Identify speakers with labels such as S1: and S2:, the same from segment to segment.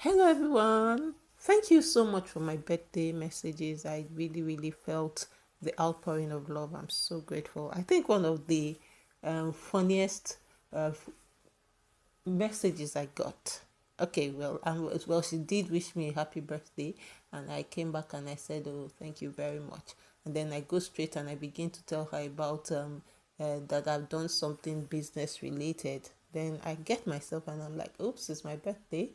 S1: Hello, everyone. Thank you so much for my birthday messages. I really, really felt the outpouring of love. I'm so grateful. I think one of the funniest messages I got. Okay, well, she did wish me a happy birthday, and I came back and I said, "Oh, thank you very much." And then I go straight and I begin to tell her about that I've done something business related. Then I get myself and I'm like, "Oops, it's my birthday."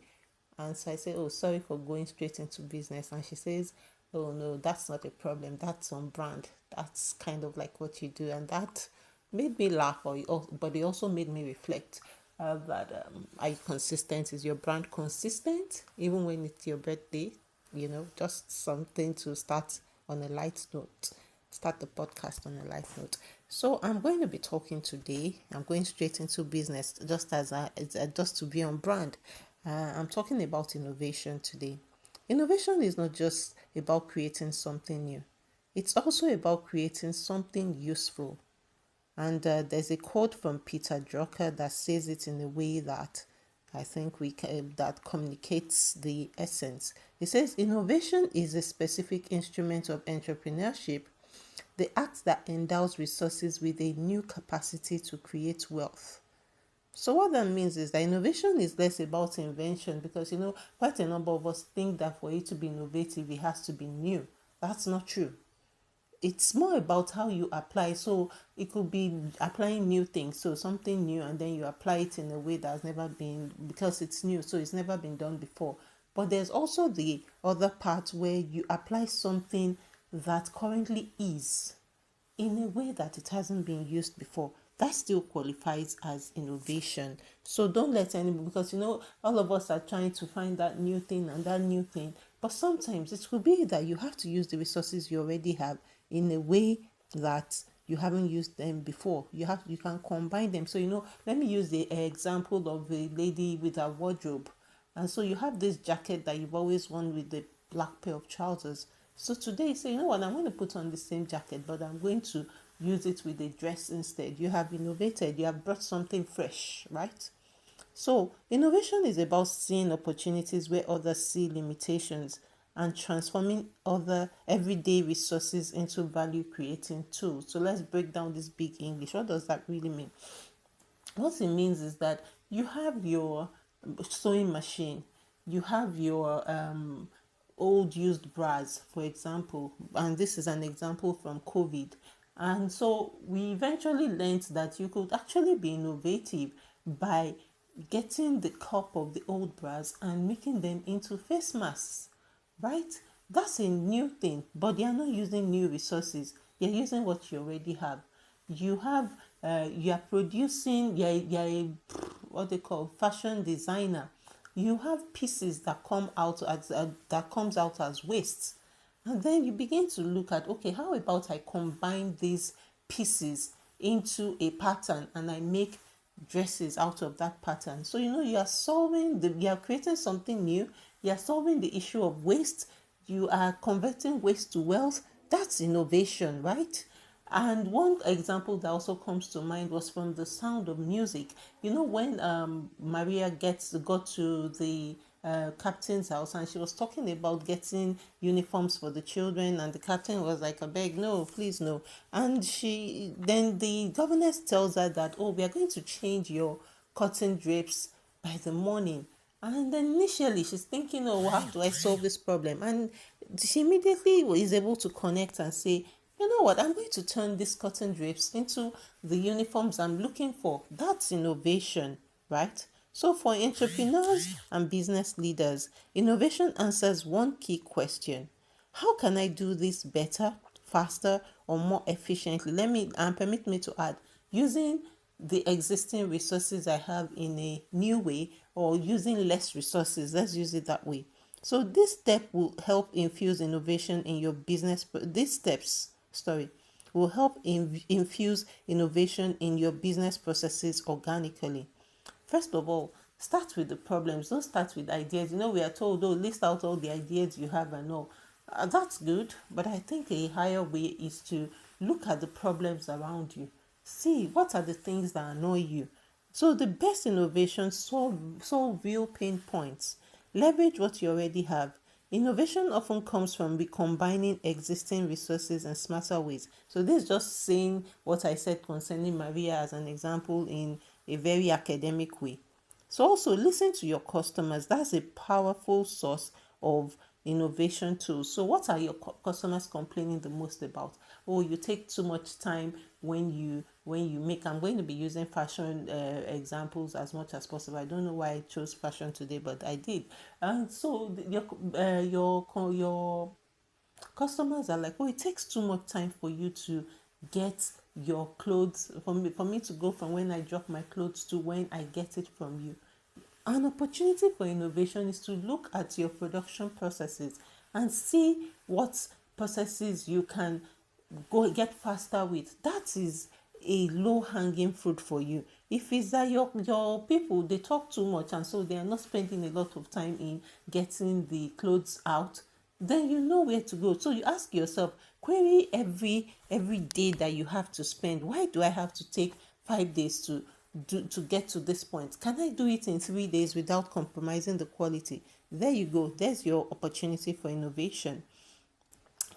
S1: And so I say, "Oh, sorry for going straight into business." And she says, "Oh, no, that's not a problem. That's on brand. That's kind of like what you do." And that made me laugh, but it also made me reflect that are you consistent? Is your brand consistent? Even when it's your birthday, just something to start on a light note. Start the podcast on a light note. So I'm going to be talking today. I'm going straight into business, just to be on brand. I'm talking about innovation today. Innovation is not just about creating something new. It's also about creating something useful. And there's a quote from Peter Drucker that says it in a way that I think that communicates the essence. He says innovation is a specific instrument of entrepreneurship, the act that endows resources with a new capacity to create wealth. So what that means is that innovation is less about invention, because quite a number of us think that for it to be innovative it has to be new. That's not true. It's more about how you apply. So it could be applying new things, so something new, and then you apply it in a way that's never been, because it's new, so it's never been done before. But there's also the other part where you apply something that currently is in a way that it hasn't been used before. That still qualifies as innovation. So don't let anybody, because all of us are trying to find that new thing and that new thing, but sometimes it could be that you have to use the resources you already have in a way that you haven't used them before. You can combine them. So let me use the example of a lady with a wardrobe. And so you have this jacket that you've always worn with the black pair of trousers. So today you say, you know what, I'm going to put on the same jacket, but I'm going to use it with a dress instead. You have innovated, you have brought something fresh, right? So innovation is about seeing opportunities where others see limitations and transforming other everyday resources into value creating tools. So let's break down this big English. What does that really mean? What it means is that you have your sewing machine, you have your old used bras, for example, and this is an example from COVID. And so we eventually learned that you could actually be innovative by getting the cup of the old bras and making them into face masks, right? That's a new thing, but they are not using new resources. They're using what you already have. You are producing, you're a, what they call fashion designer. You have pieces that come out that comes out as waste, and then you begin to look at, okay, how about I combine these pieces into a pattern and I make dresses out of that pattern. So you are creating something new. You are solving the issue of waste. You are converting waste to wealth. That's innovation, right? And one example that also comes to mind was from The Sound of Music. When Maria got to the captain's house, and she was talking about getting uniforms for the children, and the captain was like, "I beg, no, please, no." And the governess tells her that, "Oh, we are going to change your cotton drapes by the morning." And then initially she's thinking, "Oh, how do I solve this problem?" And she immediately is able to connect and say, "You know what, I'm going to turn these cotton drapes into the uniforms I'm looking for." That's innovation, right? So for entrepreneurs and business leaders, innovation answers one key question: how can I do this better, faster, or more efficiently? Permit me to add, using the existing resources I have in a new way, or using less resources. Let's use it that way. So this step will help infuse innovation in your business. These steps, will help infuse innovation in your business processes organically. First of all, start with the problems. Don't start with ideas. We are told, oh, list out all the ideas you have and all. That's good, but I think a higher way is to look at the problems around you. See what are the things that annoy you. So the best innovations solve real pain points. Leverage what you already have. Innovation often comes from combining existing resources in smarter ways. So this is just saying what I said concerning Maria as an example in a very academic way. So also listen to your customers. That's a powerful source of innovation tools. So what are your customers complaining the most about? Oh, you take too much time when you make. I'm going to be using fashion examples as much as possible. I don't know why I chose fashion today, but I did. And so your customers are like, oh, it takes too much time for you to get your clothes, for me to go from when I drop my clothes to when I get it from you. An opportunity for innovation is to look at your production processes and see what processes you can go get faster with. That is a low hanging fruit for you. If it's that your people, they talk too much and so they are not spending a lot of time in getting the clothes out, then you know where to go. So you ask yourself, query every day that you have to spend. Why do I have to take 5 days to get to this point? Can I do it in 3 days without compromising the quality? There you go. There's your opportunity for innovation.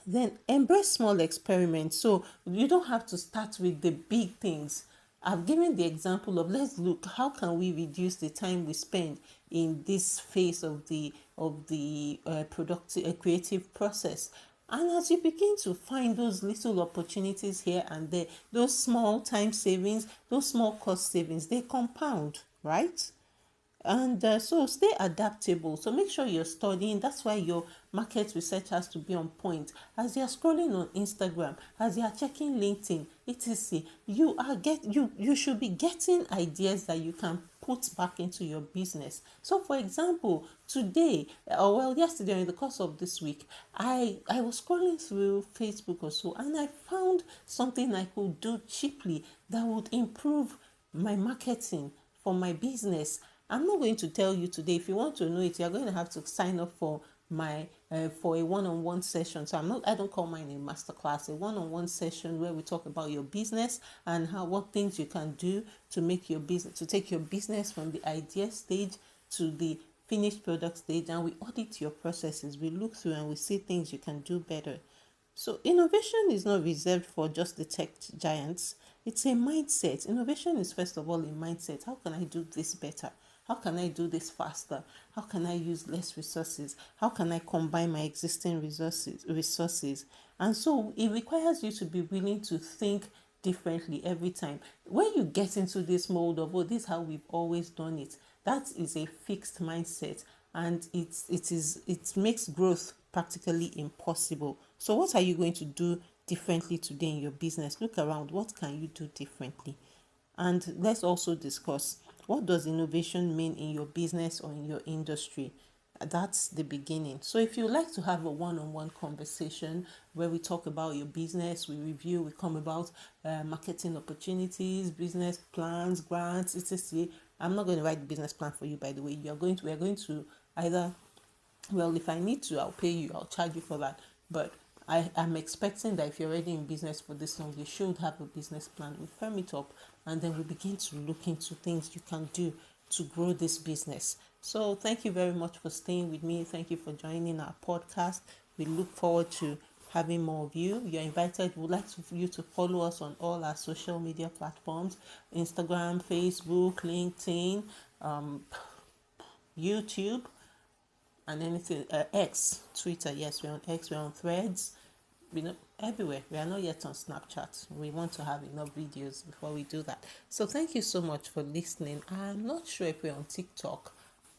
S1: Then embrace small experiments. So you don't have to start with the big things. I've given the example of, let's look, how can we reduce the time we spend in this phase of the productive creative process. And as you begin to find those little opportunities here and there, those small time savings, those small cost savings, they compound, right? And so stay adaptable. So make sure you're studying. That's why your market research has to be on point. As you're scrolling on Instagram, as you're checking LinkedIn, etc., you should be getting ideas that you can put back into your business. So for example, today, or well, yesterday, or in the course of this week, I was scrolling through Facebook or so, and I found something I could do cheaply that would improve my marketing for my business. I'm not going to tell you today. If you want to know it, you're going to have to sign up for my for a one-on-one session. So I don't call mine a masterclass, a one-on-one session where we talk about your business and what things you can do to make your business, to take your business from the idea stage to the finished product stage, and we audit your processes. We look through and we see things you can do better. So innovation is not reserved for just the tech giants. It's a mindset. Innovation is first of all a mindset. How can I do this better? How can I do this faster? How can I use less resources? How can I combine my existing resources? And so it requires you to be willing to think differently every time. When you get into this mode of, oh, this is how we've always done it, that is a fixed mindset, and it makes growth practically impossible. So what are you going to do differently today in your business? Look around. What can you do differently? And let's also discuss, what does innovation mean in your business or in your industry? That's the beginning. So if you like to have a one-on-one conversation where we talk about your business, we review, we come about marketing opportunities, business plans, grants, etc. I'm not going to write the business plan for you, by the way. We are going to either, well, if I need to, I'll pay you, I'll charge you for that. But I am expecting that if you're already in business for this long, you should have a business plan. We firm it up, and then we begin to look into things you can do to grow this business. So thank you very much for staying with me. Thank you for joining our podcast. We look forward to having more of you. You're invited. We'd like you to follow us on all our social media platforms: Instagram, Facebook, LinkedIn, YouTube, and anything, X, Twitter. Yes, we're on X, we're on Threads, everywhere. We are not yet on Snapchat. We want to have enough videos before we do that. So thank you so much for listening. I'm not sure if we're on TikTok.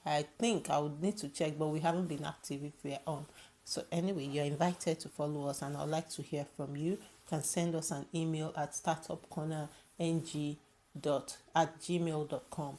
S1: I think I would need to check, but we haven't been active if we're on. So anyway, you're invited to follow us, and I'd like to hear from you. You can send us an email at startupcornerng@gmail.com.